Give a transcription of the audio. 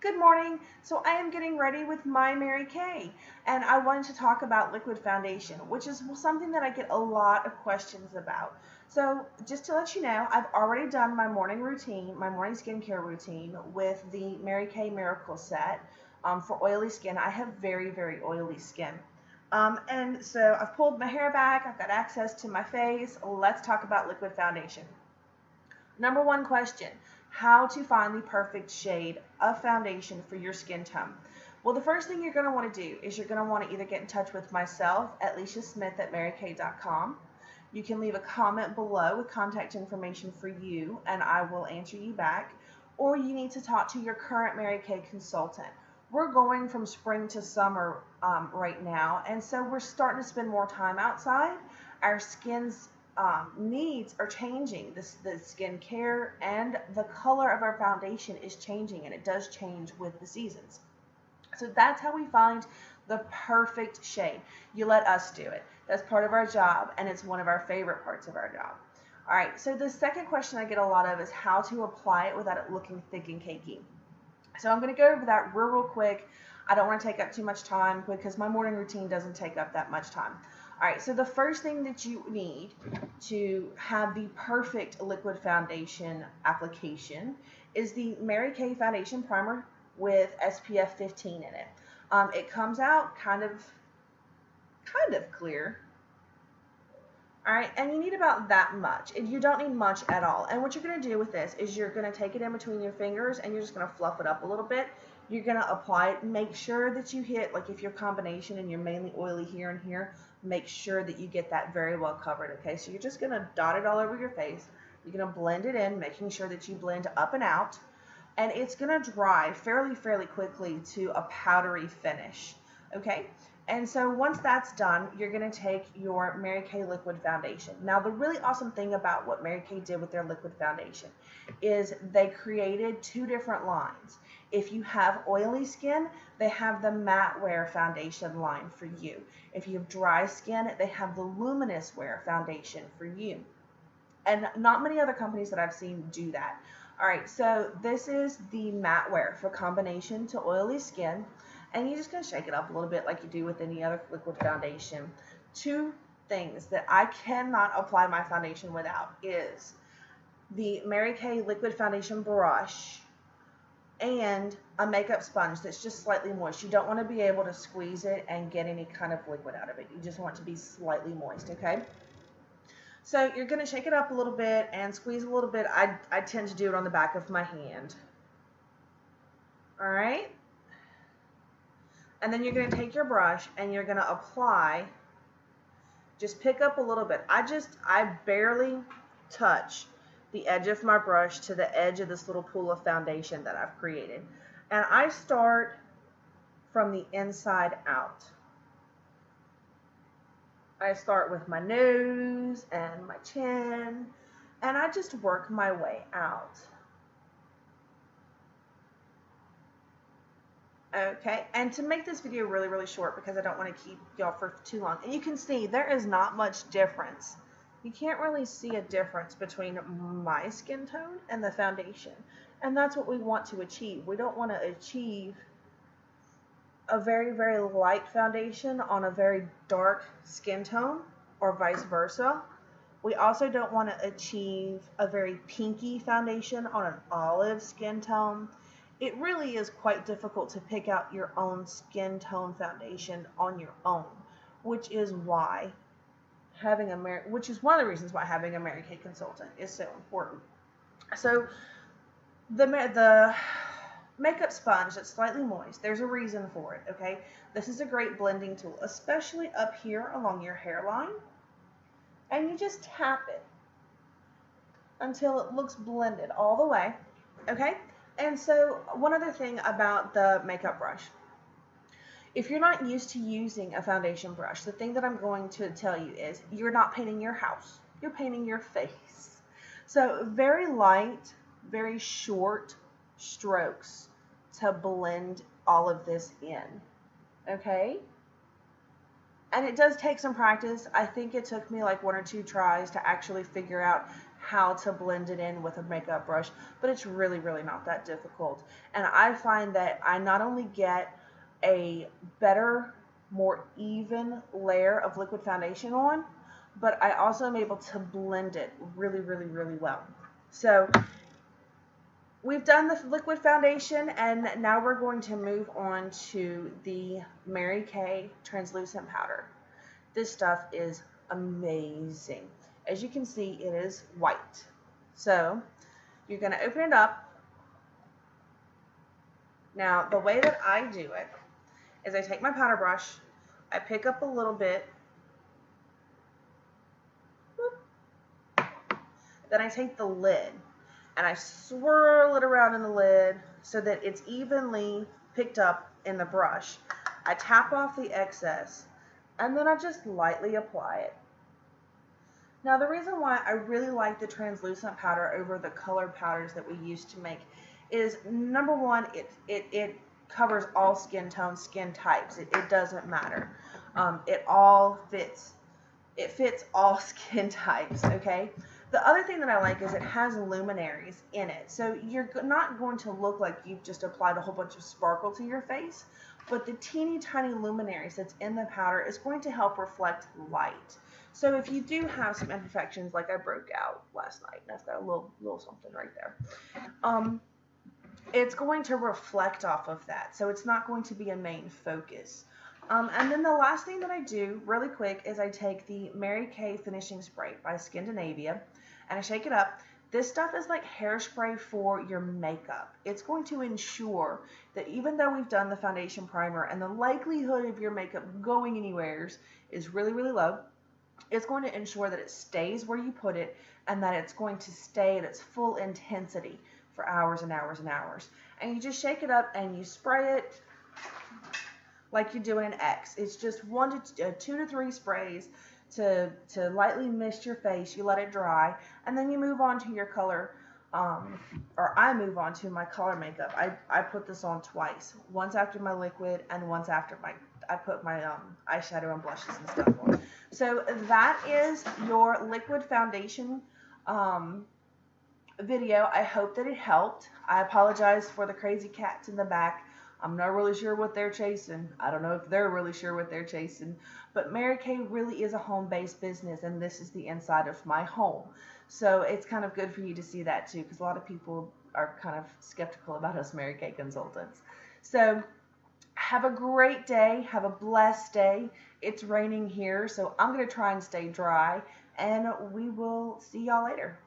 Good morning. So I am getting ready with my Mary Kay, and I wanted to talk about liquid foundation, which is something that I get a lot of questions about. So just to let you know, I've already done my morning routine, my morning skincare routine with the Mary Kay Miracle Set for oily skin. I have very, very oily skin. And so I've pulled my hair back, I've got access to my face. Let's talk about liquid foundation. Number one question, how to find the perfect shade of foundation for your skin tone. Well, the first thing you're going to want to do is you're going to want to either get in touch with myself at liciasmith@marykay.com. You can leave a comment below with contact information for you, and I will answer you back. Or you need to talk to your current Mary Kay consultant. We're going from spring to summer right now, and so we're starting to spend more time outside. Our skin's needs are changing. The skin care and the color of our foundation is changing, and it does change with the seasons. So that's how we find the perfect shade. You let us do it. That's part of our job, and it's one of our favorite parts of our job. All right, so the second question I get a lot of is how to apply it without it looking thick and cakey. So I'm going to go over that real quick. I don't want to take up too much time because my morning routine doesn't take up that much time. All right, so the first thing that you need to have the perfect liquid foundation application is the Mary Kay Foundation Primer with SPF 15 in it. It comes out kind of clear. All right, and you need about that much. You don't need much at all. And what you're going to do with this is you're going to take it in between your fingers and you're just going to fluff it up a little bit. You're going to apply it. Make sure that you hit, like if you're combination and you're mainly oily here and here, make sure that you get that very well covered, okay? So you're just going to dot it all over your face. You're going to blend it in, making sure that you blend up and out. And it's going to dry fairly quickly to a powdery finish, okay? And so once that's done, you're going to take your Mary Kay liquid foundation. Now, the really awesome thing about what Mary Kay did with their liquid foundation is they created two different lines. If you have oily skin, they have the matte wear foundation line for you. If you have dry skin, they have the luminous wear foundation for you. And not many other companies that I've seen do that. All right, so this is the matte wear for combination to oily skin. And you're just going to shake it up a little bit like you do with any other liquid foundation. Two things that I cannot apply my foundation without is the Mary Kay liquid foundation brush and a makeup sponge that's just slightly moist. You don't want to be able to squeeze it and get any kind of liquid out of it. You just want it to be slightly moist, okay? So you're going to shake it up a little bit and squeeze a little bit. I tend to do it on the back of my hand. All right? And then you're going to take your brush and you're going to apply, just pick up a little bit. I barely touch the edge of my brush to the edge of this little pool of foundation that I've created. And I start from the inside out. I start with my nose and my chin, and I just work my way out. Okay, and to make this video really short because I don't want to keep y'all for too long, and you can see there is not much difference. You can't really see a difference between my skin tone and the foundation, and that's what we want to achieve. We don't want to achieve a very light foundation on a very dark skin tone or vice versa. We also don't want to achieve a very pinky foundation on an olive skin tone. It really is quite difficult to pick out your own skin tone foundation on your own, which is one of the reasons why having a Mary Kay consultant is so important. So the makeup sponge that's slightly moist, there's a reason for it, okay? This is a great blending tool, especially up here along your hairline. And you just tap it until it looks blended all the way, okay? And so one other thing about the makeup brush, if you're not used to using a foundation brush, the thing that I'm going to tell you is you're not painting your house, you're painting your face. So very light, very short strokes to blend all of this in, okay? And it does take some practice. I think it took me like 1 or 2 tries to actually figure out how to blend it in with a makeup brush, but it's really, really not that difficult. And I find that I not only get a better, more even layer of liquid foundation on, but I also am able to blend it really, really, really well. So we've done the liquid foundation, and now we're going to move on to the Mary Kay translucent powder. This stuff is amazing. As you can see, it is white. So you're going to open it up. Now, the way that I do it is I take my powder brush, I pick up a little bit, then I take the lid and I swirl it around in the lid so that it's evenly picked up in the brush. I tap off the excess, and then I just lightly apply it. Now, the reason why I really like the translucent powder over the colored powders that we used to make is, number one, it covers all skin tones, skin types. It doesn't matter. It all fits. It fits all skin types, okay? The other thing that I like is it has luminaries in it. So you're not going to look like you've just applied a whole bunch of sparkle to your face, but the teeny tiny luminaries that's in the powder is going to help reflect light. So if you do have some imperfections, like I broke out last night, and I've got a little something right there, it's going to reflect off of that. So it's not going to be a main focus. And then the last thing that I do really quick is I take the Mary Kay Finishing Spray by Scandinavia and I shake it up. This stuff is like hairspray for your makeup. It's going to ensure that even though we've done the foundation primer and the likelihood of your makeup going anywhere is really, really low, it's going to ensure that it stays where you put it and that it's going to stay at its full intensity for hours and hours and hours. And you just shake it up and you spray it like you do in an X. It's just 2 to 3 sprays to lightly mist your face. You let it dry, and then you move on to your color, or I move on to my color makeup. I put this on twice, once after my liquid and once after I put my eyeshadow and blushes and stuff on. So that is your liquid foundation video. I hope that it helped. I apologize for the crazy cats in the back. I'm not really sure what they're chasing. I don't know if they're really sure what they're chasing. But Mary Kay really is a home-based business, and this is the inside of my home. So it's kind of good for you to see that too, because a lot of people are kind of skeptical about us Mary Kay consultants. So have a great day. Have a blessed day. It's raining here, so I'm going to try and stay dry, and we will see y'all later.